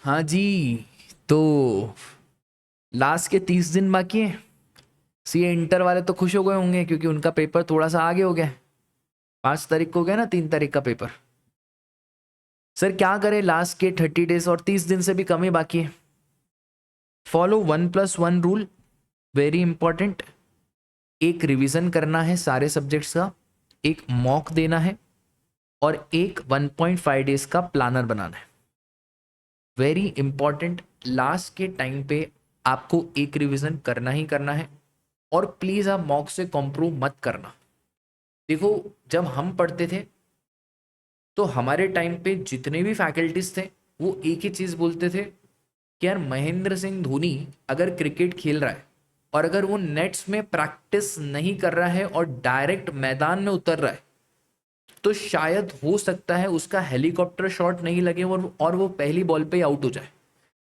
हाँ जी। तो लास्ट के 30 दिन बाकी हैं। सीए इंटर वाले तो खुश हो गए होंगे क्योंकि उनका पेपर थोड़ा सा आगे हो गया। 5 तारीख को हो गया ना, 3 तारीख का पेपर। सर क्या करें, लास्ट के 30 डेज और 30 दिन से भी कम ही बाकी है। Follow 1+1 rule, very important. एक रिवीजन करना है सारे सब्जेक्ट्स का, एक मॉक देना है और एक 1.5 डेज का प्लानर बनाना है। Very important. लास्ट के टाइम पे आपको एक रिवीजन करना ही करना है और प्लीज आप मॉक से कॉम्प्रूव मत करना। देखो, जब हम पढ़ते थे तो हमारे टाइम पे जितने भी फैकल्टीज थे वो एक ही चीज बोलते थे कि यार महेंद्र सिंह धोनी अगर क्रिकेट खेल रहा है और अगर वो नेट्स में प्रैक्टिस नहीं कर रहा है और डायरेक्ट मैदान में उतर रहा है तो शायद हो सकता है उसका हेलीकॉप्टर शॉट नहीं लगे और वो पहली बॉल पे आउट हो जाए।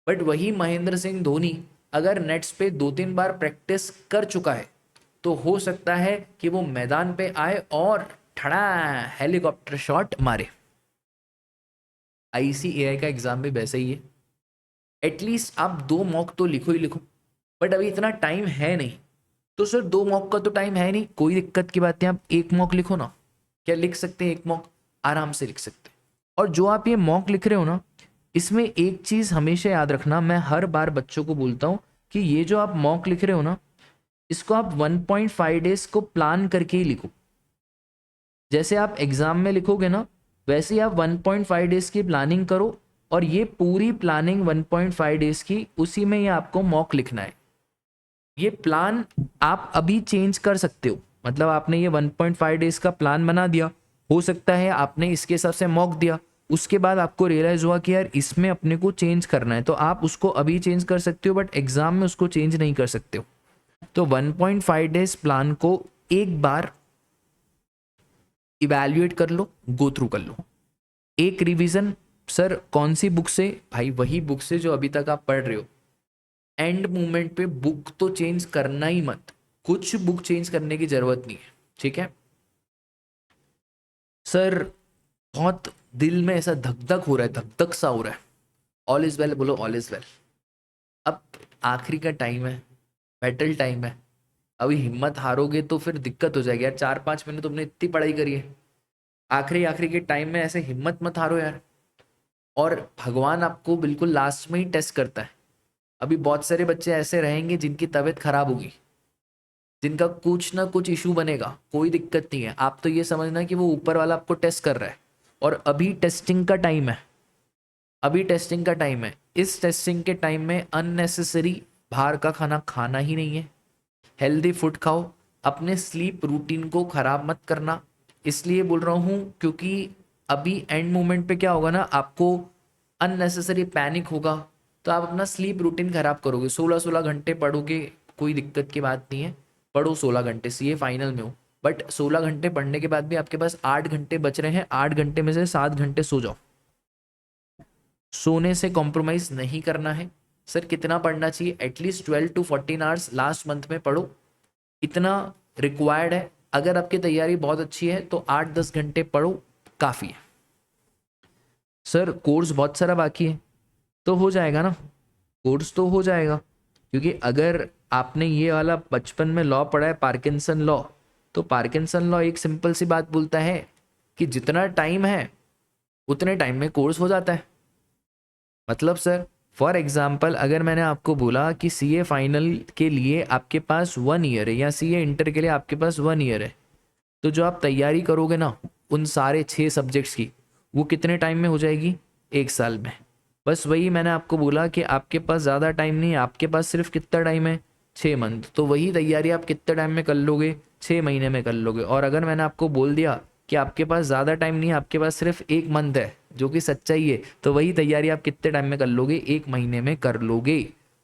बट वही महेंद्र सिंह धोनी अगर नेट्स पे 2-3 बार प्रैक्टिस कर चुका है तो हो सकता है कि वो मैदान पे आए और ठड़ा हेलीकॉप्टर शॉट मारे। आईसीएआई का एग्जाम भी वैसे ही है। एटलीस्ट आप 2 मॉक तो लिखो ही लिखो। बट अभी इतना टाइम है नहीं, तो सर 2 मॉक का तो टाइम है नहीं, कोई दिक्कत की बात नहीं, आप एक मॉक लिखो ना। क्या लिख सकते हैं? एक मॉक आराम से लिख सकते हैं। और जो आप ये मॉक लिख रहे हो ना, इसमें एक चीज हमेशा याद रखना, मैं हर बार बच्चों को बोलता हूँ कि ये जो आप मॉक लिख रहे हो ना, इसको आप 1.5 डेज को प्लान करके ही लिखो। जैसे आप एग्जाम में लिखोगे ना, वैसे ही आप 1.5 डेज की प्लानिंग करो और ये पूरी प्लानिंग 1.5 डेज की, उसी में ये आपको मॉक लिखना है। ये प्लान आप अभी चेंज कर सकते हो। मतलब आपने ये 1.5 डेज का प्लान बना दिया, हो सकता है आपने इसके हिसाब से मॉक दिया, उसके बाद आपको रियलाइज हुआ कि यार इसमें अपने को चेंज करना है, तो आप उसको अभी चेंज कर सकते हो बट एग्जाम में उसको चेंज नहीं कर सकते हो। तो 1.5 डेज प्लान को एक बार इवैल्यूएट कर लो, गो थ्रू कर लो। एक रिवीजन, सर कौन सी बुक से? भाई वही बुक से जो अभी तक आप पढ़ रहे हो। एंड मोमेंट पे बुक तो चेंज करना ही मत, कुछ बुक चेंज करने की जरूरत नहीं है, ठीक है? सर बहुत दिल में ऐसा धक धक हो रहा है, धक धक सा हो रहा है। ऑल इज वेल बोलो, ऑल इज वेल। अब आखिरी का टाइम है, बैटल टाइम है। अभी हिम्मत हारोगे तो फिर दिक्कत हो जाएगी यार। 4-5 महीने तुमने इतनी पढ़ाई करी है, आखिरी आखिरी के टाइम में ऐसे हिम्मत मत हारो यार। और भगवान आपको बिल्कुल लास्ट में ही टेस्ट करता है। अभी बहुत सारे बच्चे ऐसे रहेंगे जिनकी तबीयत खराब होगी, जिनका कुछ ना कुछ इशू बनेगा, कोई दिक्कत नहीं है। आप तो ये समझना कि वो ऊपर वाला आपको टेस्ट कर रहा है और अभी टेस्टिंग का टाइम है। अभी टेस्टिंग का टाइम है। इस टेस्टिंग के टाइम में अननेसेसरी बाहर का खाना खाना ही नहीं है। हेल्दी फूड खाओ। अपने स्लीप रूटीन को खराब मत करना। इसलिए बोल रहा हूँ क्योंकि अभी एंड मोमेंट पे क्या होगा ना, आपको अननेसेसरी पैनिक होगा तो आप अपना स्लीप रूटीन खराब करोगे। 16-16 घंटे पढ़ोगे, कोई दिक्कत की बात नहीं है, पढ़ो 16 घंटे, सी ए फाइनल में हो। बट 16 घंटे पढ़ने के बाद भी आपके पास 8 घंटे बच रहे हैं, 8 घंटे में से 7 घंटे सो जाओ। सोने से कॉम्प्रोमाइज नहीं करना है। सर कितना पढ़ना चाहिए? At least 12 to 14 hours last month में पढ़ो, इतना रिक्वायर्ड है। अगर आपकी तैयारी बहुत अच्छी है तो 8-10 घंटे पढ़ो, काफ़ी है। सर कोर्स बहुत सारा बाकी है, तो हो जाएगा ना, कोर्स तो हो जाएगा। क्योंकि अगर आपने ये वाला बचपन में लॉ पढ़ा है, पार्किंसन लॉ, तो पार्किंसन लॉ एक सिंपल सी बात बोलता है कि जितना टाइम है उतने टाइम में कोर्स हो जाता है। मतलब सर फॉर एग्जाम्पल अगर मैंने आपको बोला कि सी ए फाइनल के लिए आपके पास 1 ईयर है या सी ए इंटर के लिए आपके पास 1 ईयर है, तो जो आप तैयारी करोगे ना उन सारे 6 सब्जेक्ट्स की, वो कितने टाइम में हो जाएगी? 1 साल में। बस वही मैंने आपको बोला कि आपके पास ज़्यादा टाइम नहीं है, आपके पास सिर्फ कितना टाइम है? 6 मंथ। तो वही तैयारी आप कितने टाइम में कर लोगे? 6 महीने में कर लोगे। और अगर मैंने आपको बोल दिया कि आपके पास ज़्यादा टाइम नहीं है, आपके पास सिर्फ 1 मंथ है, जो कि सच्चाई है, तो वही तैयारी आप कितने टाइम में कर लोगे? 1 महीने में कर लोगे।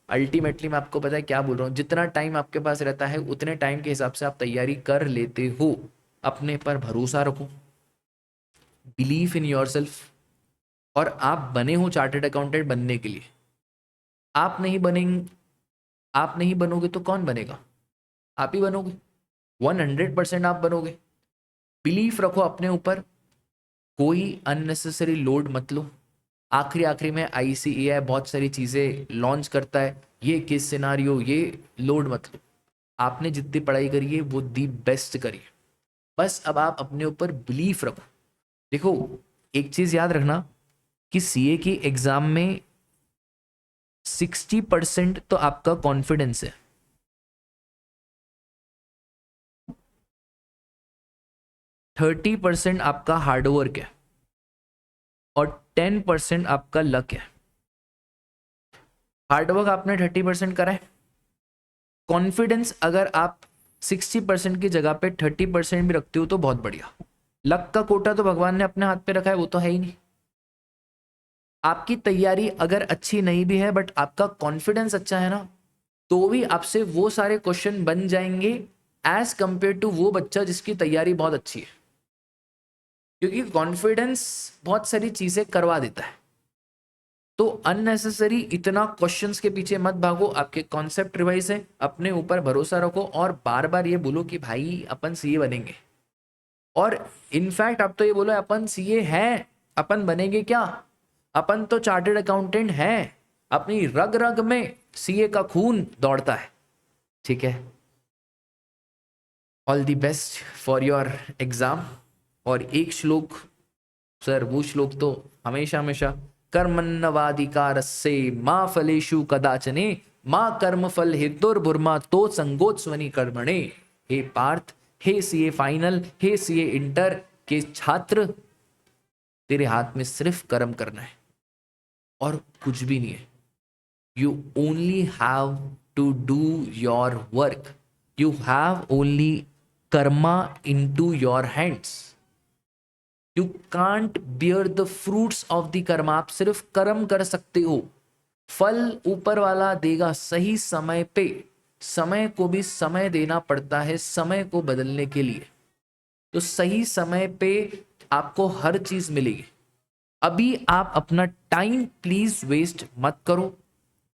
अल्टीमेटली मैं आपको पता है क्या बोल रहा हूँ, जितना टाइम आपके पास रहता है उतने टाइम के हिसाब से आप तैयारी कर लेते हो। अपने पर भरोसा रखो, बिलीव इन योर सेल्फ। और आप बने हो चार्टर्ड अकाउंटेंट बनने के लिए। आप नहीं बनेंगे, आप नहीं बनोगे तो कौन बनेगा? आप ही बनोगे। 100% आप बनोगे। बिलीफ रखो अपने ऊपर, कोई अननेसेसरी लोड मत लो। आखिरी आखिरी में ICAI बहुत सारी चीज़ें लॉन्च करता है, ये केस सिनारियो, ये लोड मत लो। आपने जितनी पढ़ाई करी है वो दी बेस्ट करी है, बस अब आप अपने ऊपर बिलीफ रखो। देखो एक चीज़ याद रखना कि CA की एग्ज़ाम में 60% तो आपका कॉन्फिडेंस है, 30% आपका हार्डवर्क है और 10% आपका लक है। हार्डवर्क आपने 30% करा है, कॉन्फिडेंस अगर आप 60% की जगह पे 30% भी रखते हो तो बहुत बढ़िया। लक का कोटा तो भगवान ने अपने हाथ पे रखा है, वो तो है ही नहीं। आपकी तैयारी अगर अच्छी नहीं भी है बट आपका कॉन्फिडेंस अच्छा है ना, तो भी आपसे वो सारे क्वेश्चन बन जाएंगे एज कंपेयर टू वो बच्चा जिसकी तैयारी बहुत अच्छी है, क्योंकि कॉन्फिडेंस बहुत सारी चीजें करवा देता है। तो अननेसेसरी इतना क्वेश्चंस के पीछे मत भागो, आपके कॉन्सेप्ट रिवाइज है, अपने ऊपर भरोसा रखो और बार बार ये बोलो कि भाई अपन CA बनेंगे। और इनफैक्ट आप तो ये बोलो अपन CA हैं, अपन बनेंगे क्या, अपन तो चार्टर्ड अकाउंटेंट हैं, अपनी रग रग में CA का खून दौड़ता है। ठीक है, all the best for your exam. और एक श्लोक, सर वो श्लोक तो हमेशा हमेशा, कर्मण्यवाधिकारस्य मा फलेषु कदाचने मा कर्म फल हेतुर्भुर्मा तो संगोत्स्वनि कर्मणे। हे पार्थ, हे CA फाइनल, हे CA इंटर के छात्र, तेरे हाथ में सिर्फ कर्म करना है और कुछ भी नहीं है। You only have to do your work, you have only karma in to your hands, you can't bear the fruits of the karma. आप सिर्फ कर्म कर सकते हो, फल ऊपर वाला देगा सही समय पे। समय को भी समय देना पड़ता है समय को बदलने के लिए, तो सही समय पे आपको हर चीज मिलेगी। अभी आप अपना टाइम प्लीज वेस्ट मत करो,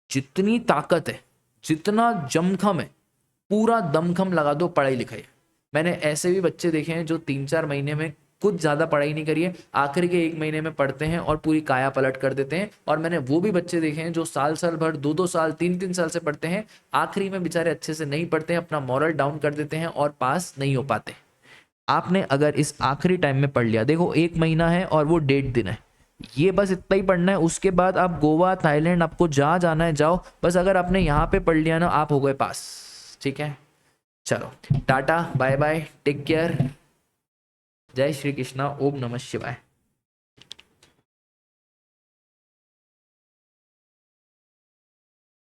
जितनी ताकत है, जितना जमखम है, पूरा दमखम लगा दो पढ़ाई लिखाई। मैंने ऐसे भी बच्चे देखे हैं जो 3-4 महीने में कुछ ज्यादा पढ़ाई नहीं करी है, आखिर के 1 महीने में पढ़ते हैं और पूरी काया पलट कर देते हैं। और मैंने वो भी बच्चे देखे हैं जो साल साल भर, 2-2 साल, 3-3 साल से पढ़ते हैं, आखिरी में बेचारे अच्छे से नहीं पढ़ते हैं, अपना मॉरल डाउन कर देते हैं और पास नहीं हो पाते। आपने अगर इस आखिरी टाइम में पढ़ लिया, देखो 1 महीना है और वो 1.5 दिन है, ये बस इतना ही पढ़ना है। उसके बाद आप गोवा, थाईलैंड, आपको जहाँ जाना है जाओ, बस अगर आपने यहाँ पे पढ़ लिया ना, आप हो गए पास। ठीक है, चलो tata bye bye, take care, जय श्री कृष्णा, ओम नमः शिवाय।